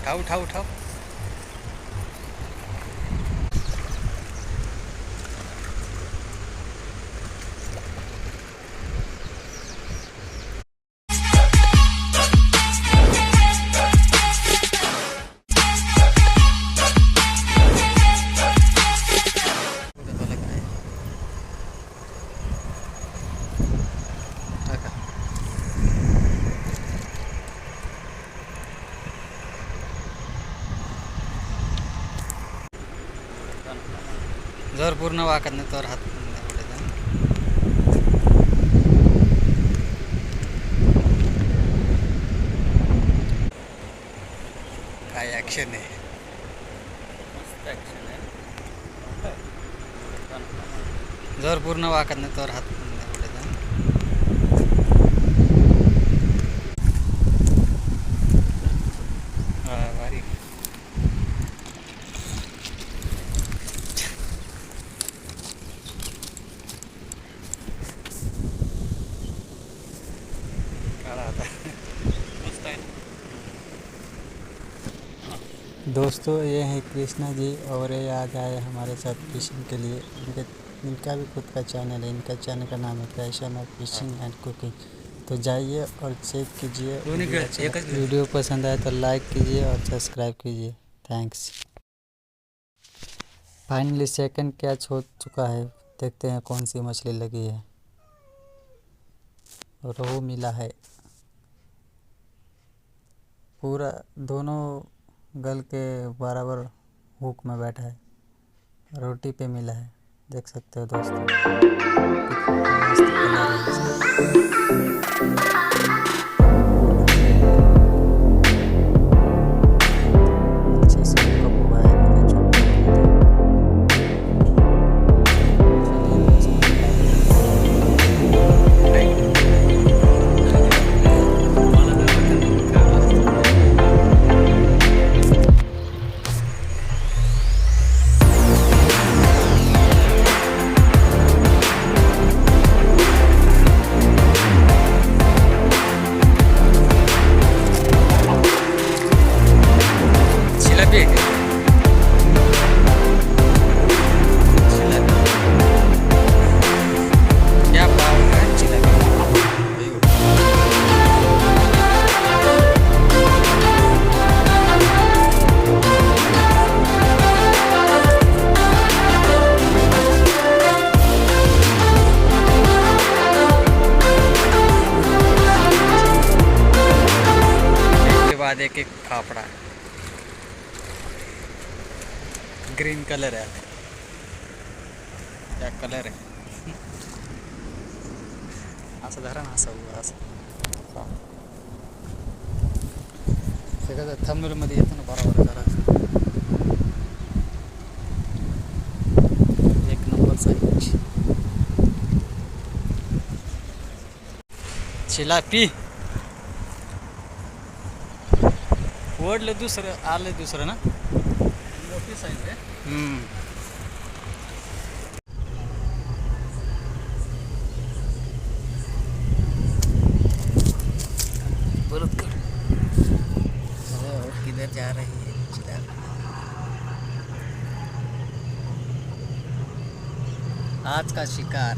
उठाव उठाव उठाव. जर पूर्ण वाकत नाही तर हात काय ॲक्शन आहे. मस्त ॲक्शन आहे. जर पूर्ण वाकत नाही तर हात भारी. दोस्तों ये हैं कृष्णा जी और ये आज आए हमारे साथ फिशिंग के लिए. इनका भी खुद का चैनल है. इनका चैनल का नाम है passion of fishing end cooking. तो जाइए और चेक कीजिए. वीडियो पसंद आए तो लाइक कीजिए और सब्सक्राइब कीजिए. थैंक्स. फाइनली सेकंड कैच हो चुका है. देखते हैं कौन सी मछली लगी है. रोहू मिला है. पूरा दोनों गल के बराबर हुक में बैठा है. रोटी पे मिला है. देख सकते हो दोस्तों. मस्त कलर है इसका. अच्छे से कप हुआ है. बाद एक एक खापड़ा ग्रीन कलर है. क्या कलर आहे. असं धरा ना. असं असं सगळं थंबनेलमध्ये येतं ना. बरोबर जरा एक नंबर साईज चिलापी. ओढलं दुसरं आलं दुसरं ना. मोठी साईज आहे. बोलत कर. किधर जा रही है चिलापी. आज का शिकार